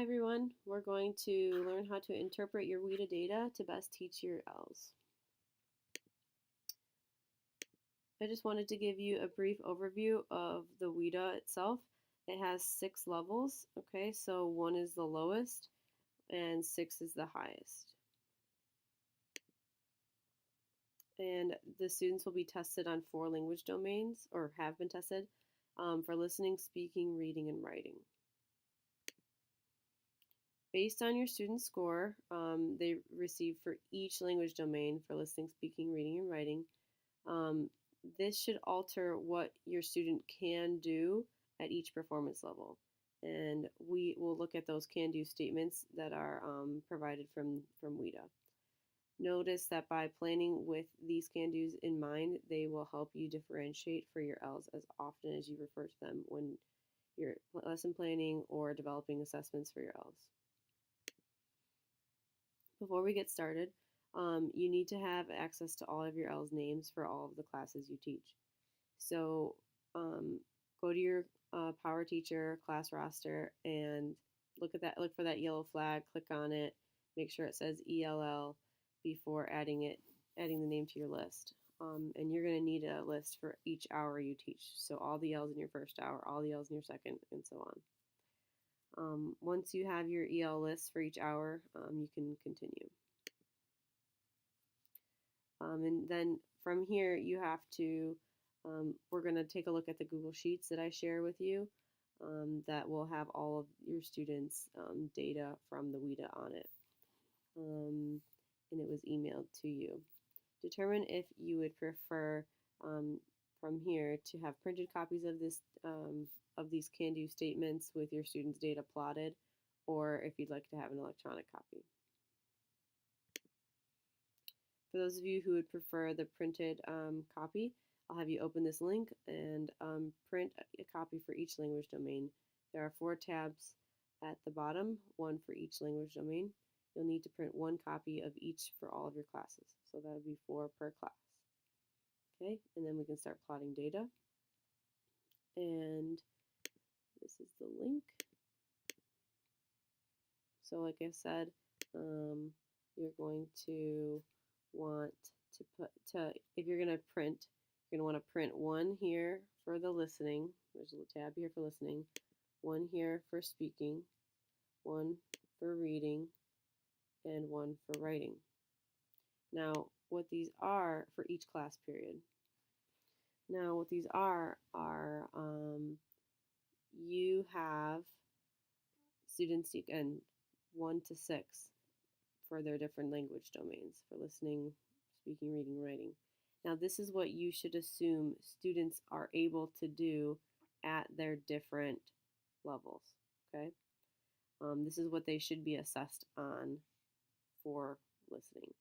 Hi everyone, we're going to learn how to interpret your WIDA data to best teach your L's. I just wanted to give you a brief overview of the WIDA itself. It has 6 levels, okay, so 1 is the lowest and 6 is the highest. And the students will be tested on 4 language domains, or have been tested, for listening, speaking, reading, and writing. Based on your student score, they receive for each language domain for listening, speaking, reading, and writing. This should alter what your student can do at each performance level. And we will look at those can-do statements that are provided from WIDA. Notice that by planning with these can-dos in mind, they will help you differentiate for your L's as often as you refer to them when you're lesson planning or developing assessments for your L's. Before we get started, you need to have access to all of your L's names for all of the classes you teach. So go to your Power Teacher class roster and look for that yellow flag, click on it, make sure it says ELL before adding the name to your list. And you're going to need a list for each hour you teach. So all the L's in your first hour, all the L's in your second, and so on. Once you have your EL list for each hour, you can continue. And then from here, you have to, we're going to take a look at the Google Sheets that I share with you that will have all of your students' data from the WIDA on it. And it was emailed to you. Determine if you would prefer from here to have printed copies of these can-do statements with your students' data plotted, or if you'd like to have an electronic copy. For those of you who would prefer the printed copy, I'll have you open this link and print a copy for each language domain. There are 4 tabs at the bottom, 1 for each language domain. You'll need to print 1 copy of each for all of your classes. So that would be 4 per class. Okay, and then we can start plotting data. And this is the link. So like I said, you're going to want to if you're going to print, you're going to want to print 1 here for the listening. There's a little tab here for listening. 1 here for speaking. 1 for reading. And 1 for writing. Now, what these are for each class period. Now, what these are you have students, again, 1 to 6 for their different language domains for listening, speaking, reading, writing. Now, this is what you should assume students are able to do at their different levels, okay? This is what they should be assessed on for listening.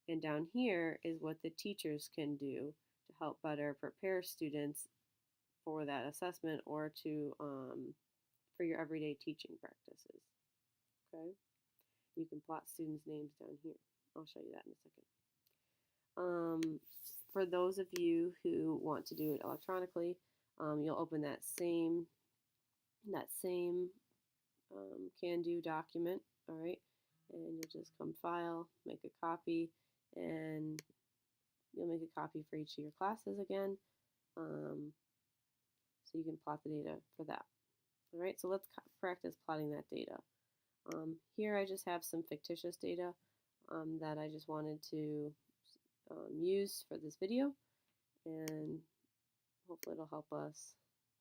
And down here is what the teachers can do to help better prepare students for that assessment or to for your everyday teaching practices. Okay, you can plot students' names down here. I'll show you that in a second. For those of you who want to do it electronically, you'll open that same can-do document. All right, and you'll just come File, make a copy, and you'll make a copy for each of your classes again. So you can plot the data for that. All right, so let's practice plotting that data. Here I just have some fictitious data that I just wanted to use for this video, and hopefully it'll help us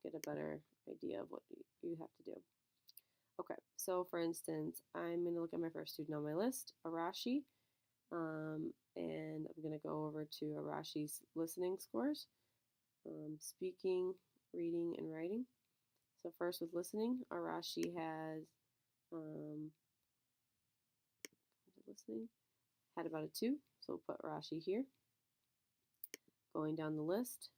get a better idea of what you have to do. Okay, so for instance, I'm going to look at my first student on my list, Arashi, and I'm going to go over to Arashi's listening scores, speaking, reading, and writing. So first with listening, Arashi has listening had about a 2, so we'll put Arashi here. Going down the list,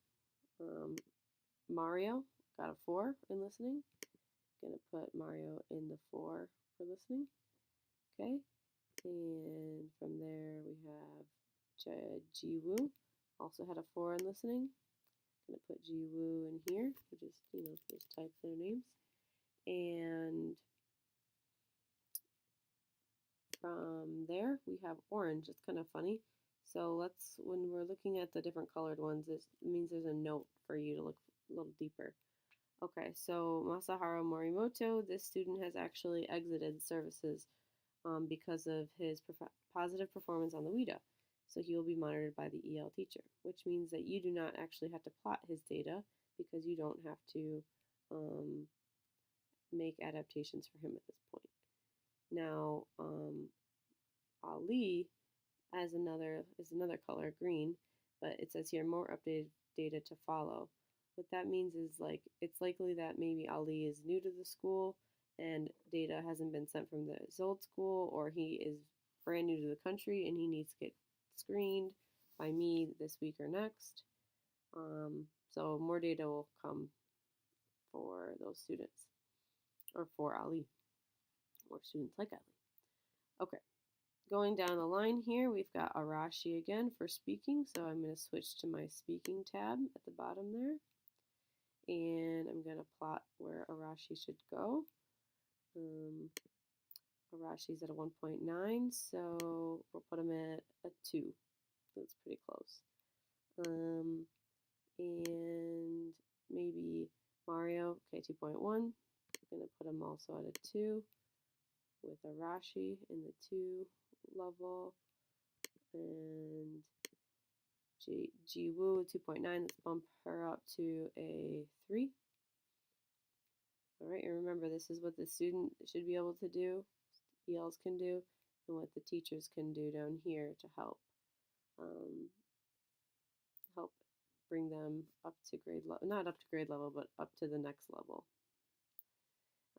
Mario got a 4 in listening. Gonna put Mario in the 4 for listening. Okay, and from there we have Jiwoo, also had a 4 in listening. Gonna put Jiwoo in here, just type their names. And From there, we have orange. It's kind of funny. So when we're looking at the different colored ones, it means there's a note for you to look a little deeper. Okay, so Masaharu Morimoto, this student has actually exited services because of his positive performance on the WIDA. So he will be monitored by the EL teacher, which means that you do not actually have to plot his data because you don't have to um, make adaptations for him at this point. Now, Ali is another color, green, but it says here more updated data to follow. What that means is like it's likely that maybe Ali is new to the school and data hasn't been sent from his old school, or he is brand new to the country and he needs to get screened by me this week or next. So more data will come for those students, or for Ali, or students like Ali. Okay, going down the line here, we've got Arashi again for speaking. So I'm going to switch to my speaking tab at the bottom there. And I'm going to plot where Arashi should go. Arashi's at a 1.9, so we'll put him at a 2. That's pretty close. And maybe Mario, okay, 2.1. I'm going to put him also at a 2 with Arashi in the 2 level. And Jiwoo 2.9, let's bump her up to a 3. All right, and remember, this is what the student should be able to do, ELs can do, and what the teachers can do down here to help help bring them up to grade level, not up to grade level, but up to the next level.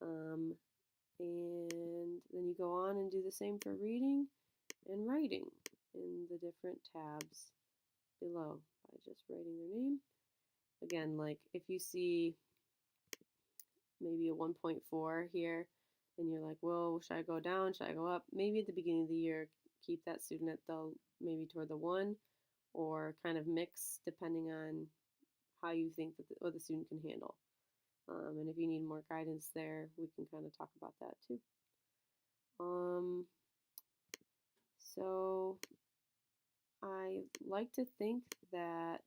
And then you go on and do the same for reading and writing in the different tabs below by just writing their name. Again, like if you see maybe a 1.4 here and you're like, well, should I go down? Should I go up? Maybe at the beginning of the year, keep that student at maybe toward the 1, or kind of mix depending on how you think that what the student can handle. And if you need more guidance there, we can kind of talk about that too. So I like to think that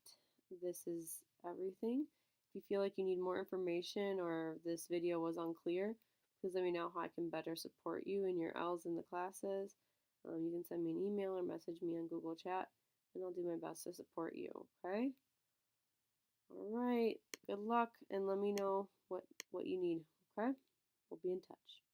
this is everything. If you feel like you need more information or this video was unclear, please let me know how I can better support you in your L's in the classes. You can send me an email or message me on Google Chat, and I'll do my best to support you, okay? All right, good luck, and let me know what you need, okay? We'll be in touch.